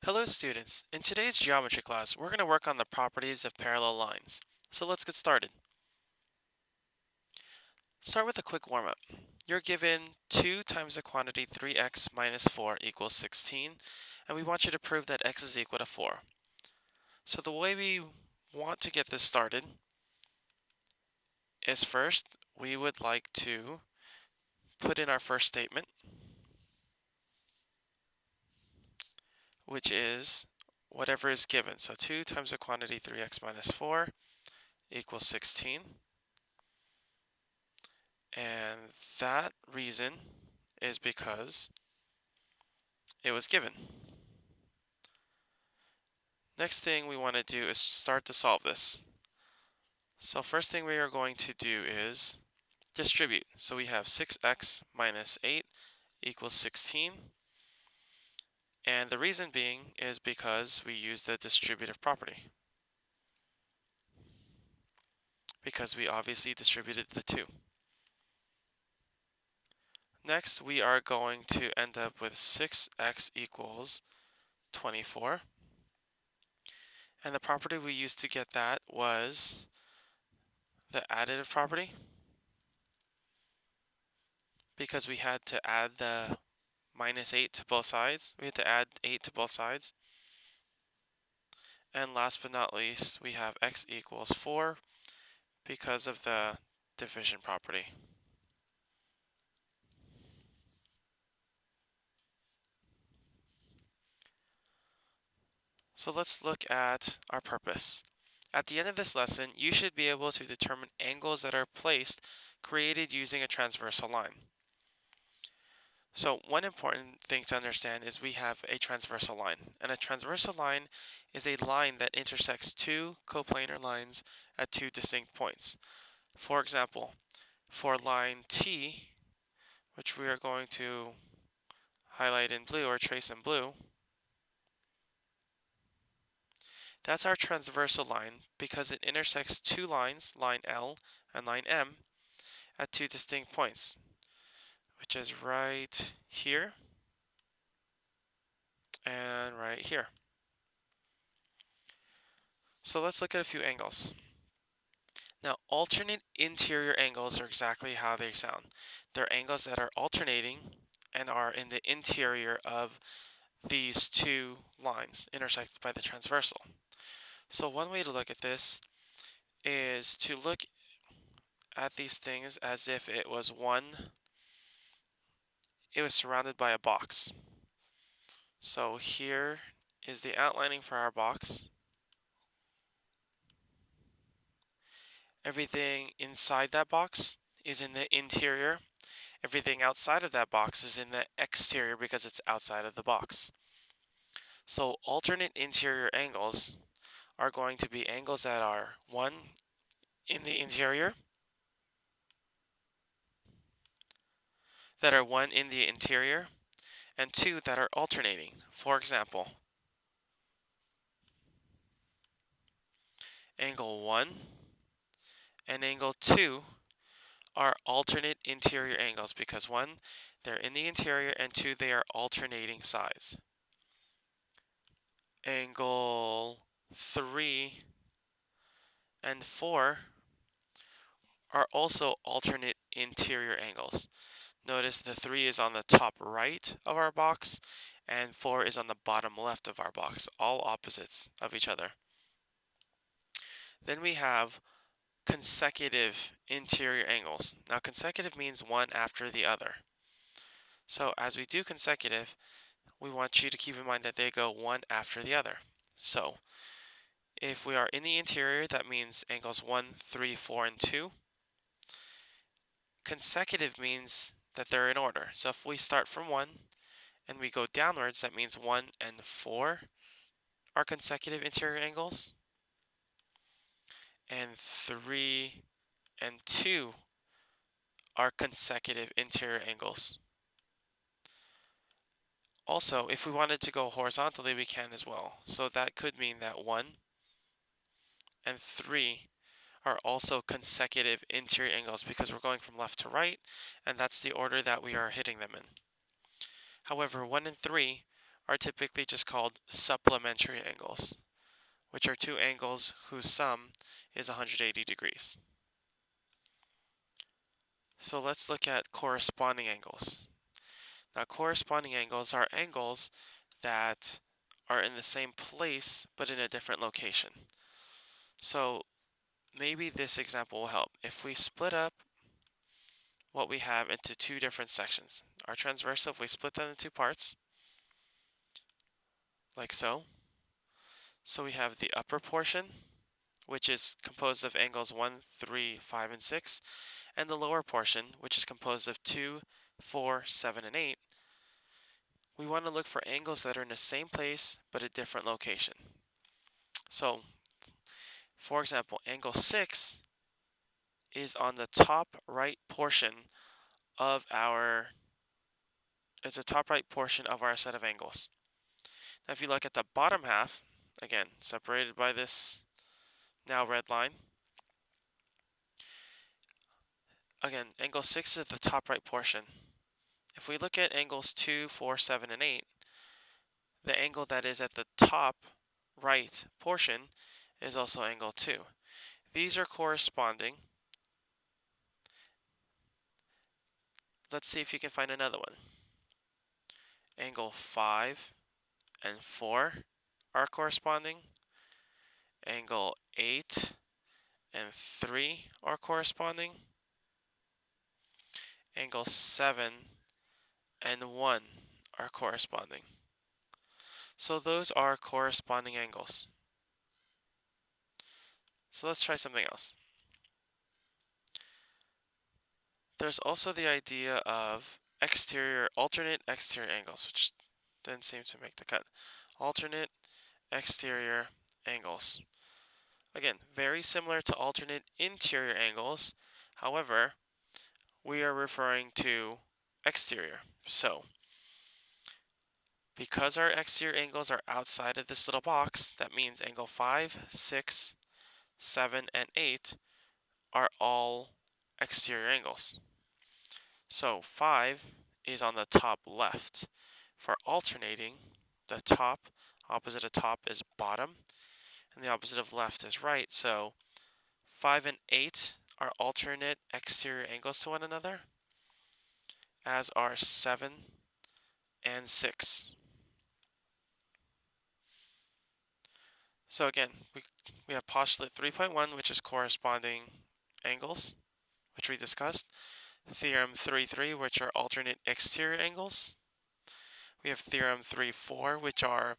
Hello students, in today's geometry class we're going to work on the properties of parallel lines. So let's get started. Start with a quick warm-up. You're given 2 times the quantity 3x minus 4 equals 16, and we want you to prove that x is equal to 4. So the way we want to get this started is first we would like to put in our first statement, which is whatever is given. So 2 times the quantity 3x minus 4 equals 16. And that reason is because it was given. Next thing we want to do is start to solve this. So first thing we are going to do is distribute. So we have 6x minus 8 equals 16. And the reason being is because we use the distributive property. Because we obviously distributed the 2. Next, we are going to end up with 6x equals 24. And the property we used to get that was the additive property, because we had to add the minus 8 to both sides. We had to add 8 to both sides. And last but not least, we have x equals 4 because of the division property. So let's look at our purpose. At the end of this lesson, you should be able to determine angles that are created using a transversal line. So one important thing to understand is we have a transversal line. And a transversal line is a line that intersects two coplanar lines at two distinct points. For example, for line T, which we are going to highlight in blue or trace in blue, that's our transversal line because it intersects two lines, line L and line M, at two distinct points, which is right here and right here. So let's look at a few angles. Now, alternate interior angles are exactly how they sound. They're angles that are alternating and are in the interior of these two lines intersected by the transversal. So one way to look at this is to look at these things as if it was surrounded by a box. So here is the outlining for our box. Everything inside that box is in the interior. Everything outside of that box is in the exterior because it's outside of the box. So alternate interior angles are going to be angles that are one in the interior, and two that are alternating. For example, angle 1 and angle 2 are alternate interior angles because 1, they're in the interior, and 2, they are alternating sides. Angle 3 and 4 are also alternate interior angles. Notice the 3 is on the top right of our box and 4 is on the bottom left of our box, all opposites of each other. Then we have consecutive interior angles. Now consecutive means one after the other. So as we do consecutive, we want you to keep in mind that they go one after the other. So if we are in the interior, that means angles 1, 3, 4, and 2. Consecutive means that they're in order. So if we start from 1 and we go downwards, that means 1 and 4 are consecutive interior angles, and 3 and 2 are consecutive interior angles. Also, if we wanted to go horizontally, we can as well. So that could mean that 1 and 3 are also consecutive interior angles because we're going from left to right, and that's the order that we are hitting them in. However, 1 and 3 are typically just called supplementary angles, which are two angles whose sum is 180 degrees. So let's look at corresponding angles. Now, corresponding angles are angles that are in the same place but in a different location. So maybe this example will help. If we split up what we have into two different sections, our transversal, if we split them into two parts, like so. So we have the upper portion, which is composed of angles 1, 3, 5, and 6, and the lower portion, which is composed of 2, 4, 7, and 8. We want to look for angles that are in the same place but a different location. So, for example, angle 6 is on the top right portion of our set of angles. Now if you look at the bottom half, again, separated by this now red line, again, angle 6 is at the top right portion. If we look at angles 2, 4, 7, and 8, the angle that is at the top right portion is also angle 2. These are corresponding. Let's see if you can find another one. Angle 5 and 4 are corresponding. Angle 8 and 3 are corresponding. Angle 7 and 1 are corresponding. So those are corresponding angles. So let's try something else. There's also the idea of alternate exterior angles, which didn't seem to make the cut. Alternate exterior angles. Again, very similar to alternate interior angles. However, we are referring to exterior. So, because our exterior angles are outside of this little box, that means angle 5, 6, 7, and 8 are all exterior angles. So 5 is on the top left. For alternating, the top, opposite of top is bottom, and the opposite of left is right. So 5 and 8 are alternate exterior angles to one another, as are 7 and 6. So again, we have postulate 3.1, which is corresponding angles, which we discussed. Theorem 3.3, which are alternate exterior angles. We have theorem 3.4, which are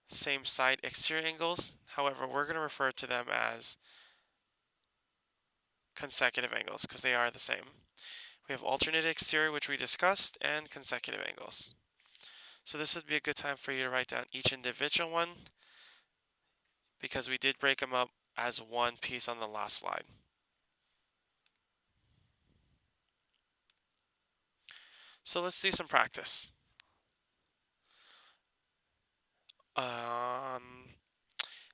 same side exterior angles. However, we're going to refer to them as consecutive angles because they are the same. We have alternate exterior, which we discussed, and consecutive angles. So this would be a good time for you to write down each individual one because we did break them up as one piece on the last slide. So let's do some practice. It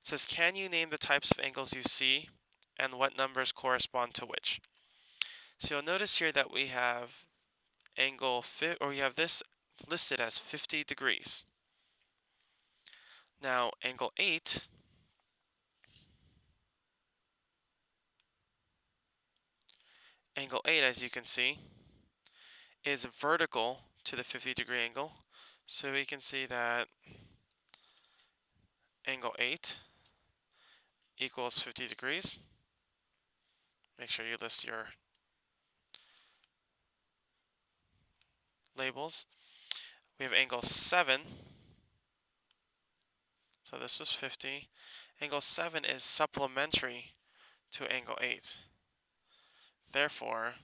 says, can you name the types of angles you see and what numbers correspond to which? So you'll notice here that we have we have this listed as 50 degrees. Now angle 8 as you can see is vertical to the 50-degree angle. So we can see that angle 8 equals 50 degrees. Make sure you list your labels. We have angle 7. So this was 50. Angle 7 is supplementary to angle 8. Therefore,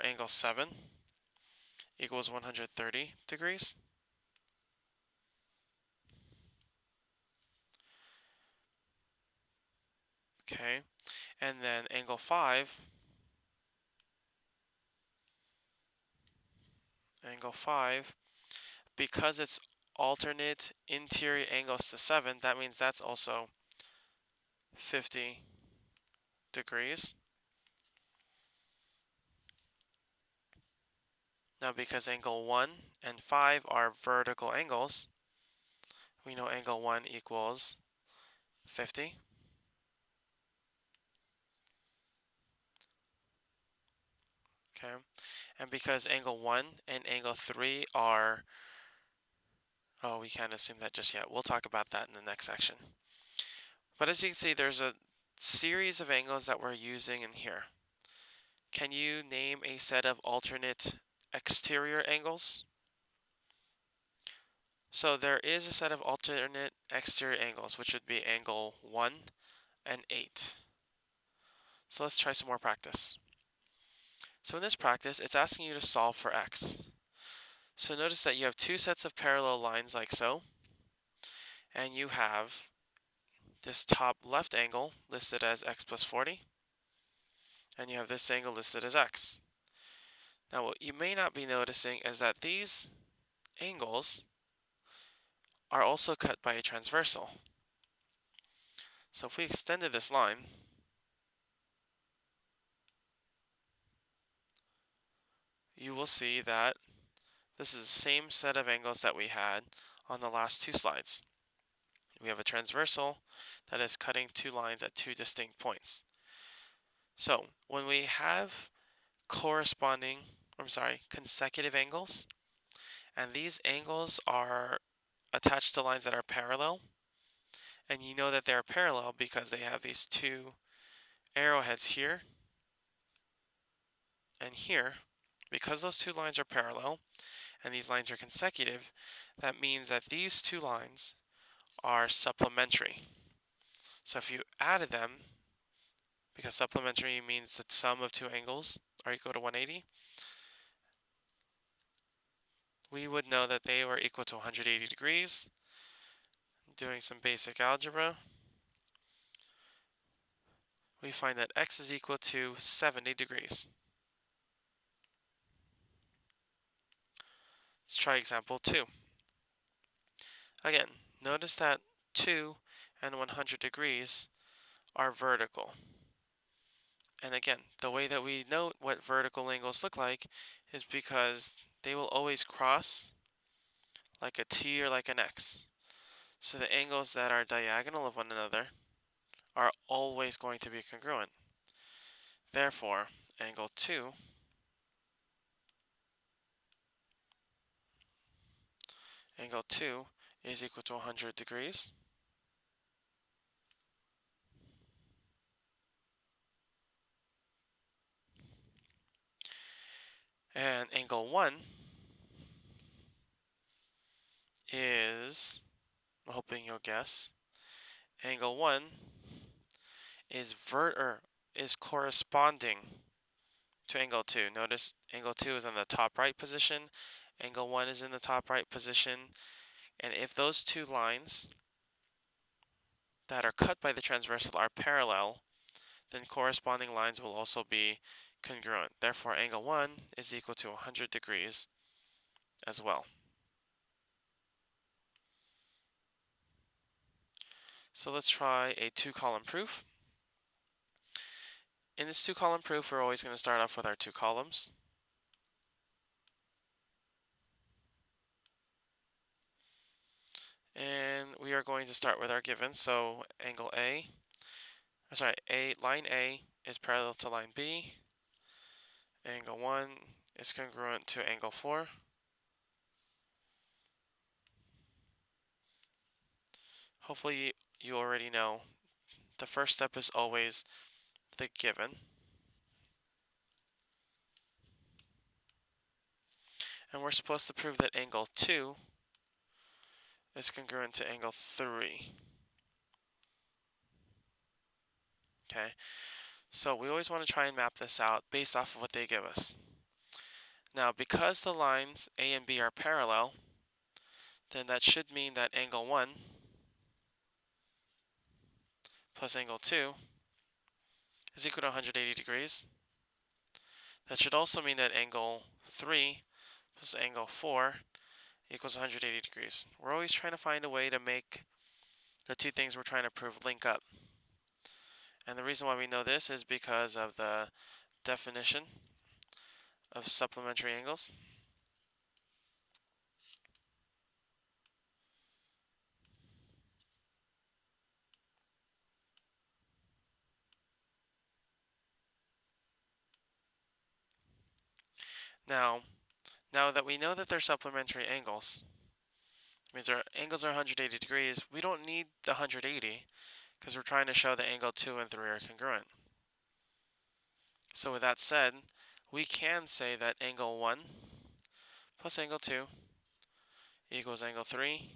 angle 7 equals 130 degrees. Okay, and then angle 5, because it's alternate interior angles to 7, that means that's also 50 degrees. Now because angle 1 and 5 are vertical angles, we know angle 1 equals 50. Okay, and because angle 1 and angle 3 are, oh, we can't assume that just yet. We'll talk about that in the next section. But as you can see, there's a series of angles that we're using in here. Can you name a set of alternate exterior angles? So there is a set of alternate exterior angles, which would be angle 1 and 8. So let's try some more practice. So in this practice, it's asking you to solve for x. So notice that you have two sets of parallel lines like so, and you have this top left angle listed as x plus 40, and you have this angle listed as x. Now what you may not be noticing is that these angles are also cut by a transversal. So if we extended this line, you will see that this is the same set of angles that we had on the last two slides. We have a transversal that is cutting two lines at two distinct points. So when we have consecutive angles, and these angles are attached to lines that are parallel, and you know that they're parallel because they have these two arrowheads here and here. Because those two lines are parallel and these lines are consecutive, that means that these two lines are supplementary. So if you added them, because supplementary means the sum of two angles are equal to 180, we would know that they were equal to 180 degrees. Doing some basic algebra, we find that x is equal to 70 degrees. Let's try example 2. Again, notice that 2 and 100 degrees are vertical. And again, the way that we note what vertical angles look like is because they will always cross like a T or like an X. So the angles that are diagonal of one another are always going to be congruent. Therefore, angle 2 is equal to 100 degrees. And angle 1 is, I'm hoping you'll guess, angle 1 is corresponding to angle 2. Notice angle 2 is in the top right position, angle 1 is in the top right position, and if those two lines that are cut by the transversal are parallel, then corresponding lines will also be congruent. Therefore, angle 1 is equal to 100 degrees as well. So let's try a two-column proof. In this two-column proof, we're always going to start off with our two columns. And we are going to start with our given. So line A is parallel to line B. Angle 1 is congruent to angle 4. Hopefully you already know the first step is always the given. And we're supposed to prove that angle 2 is congruent to angle 3. Okay, so we always want to try and map this out based off of what they give us. Now, because the lines A and B are parallel, then that should mean that angle 1 plus angle 2 is equal to 180 degrees. That should also mean that angle 3 plus angle 4 equals 180 degrees. We're always trying to find a way to make the two things we're trying to prove link up. And the reason why we know this is because of the definition of supplementary angles. Now that we know that they're supplementary angles, means our angles are 180 degrees, we don't need the 180 because we're trying to show that angle 2 and 3 are congruent. So with that said, we can say that angle 1 plus angle 2 equals angle 3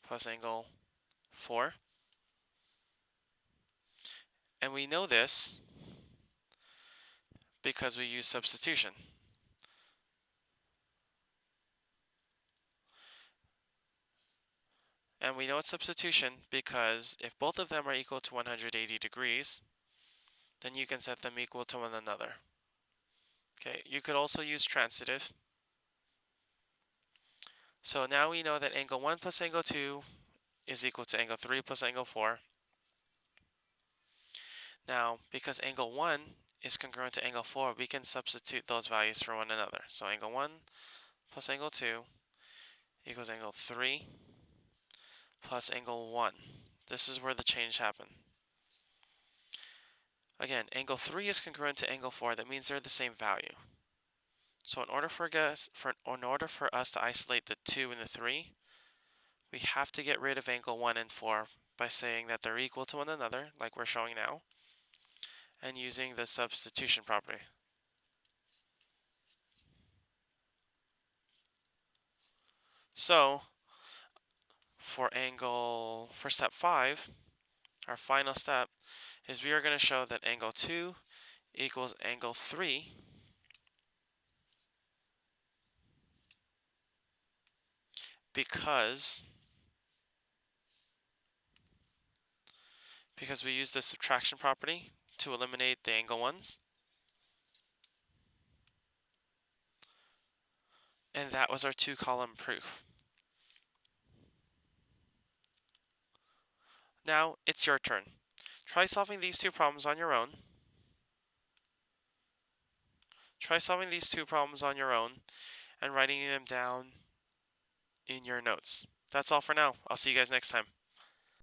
plus angle 4. And we know this because we use substitution. And we know it's substitution because if both of them are equal to 180 degrees, then you can set them equal to one another. Okay, you could also use transitive. So now we know that angle 1 plus angle 2 is equal to angle 3 plus angle 4. Now, because angle 1 is congruent to angle 4, we can substitute those values for one another. So angle 1 plus angle 2 equals angle 3 plus angle 1. This is where the change happened. Again, angle 3 is congruent to angle 4. That means they're the same value. So in order for us to isolate the 2 and the 3, we have to get rid of angle 1 and 4 by saying that they're equal to one another, like we're showing now, and using the substitution property. So for step 5, our final step, is we are going to show that angle 2 equals angle 3 because we use the subtraction property to eliminate the angle 1s. And that was our 2-column proof. Now it's your turn. Try solving these two problems on your own. And writing them down in your notes. That's all for now. I'll see you guys next time.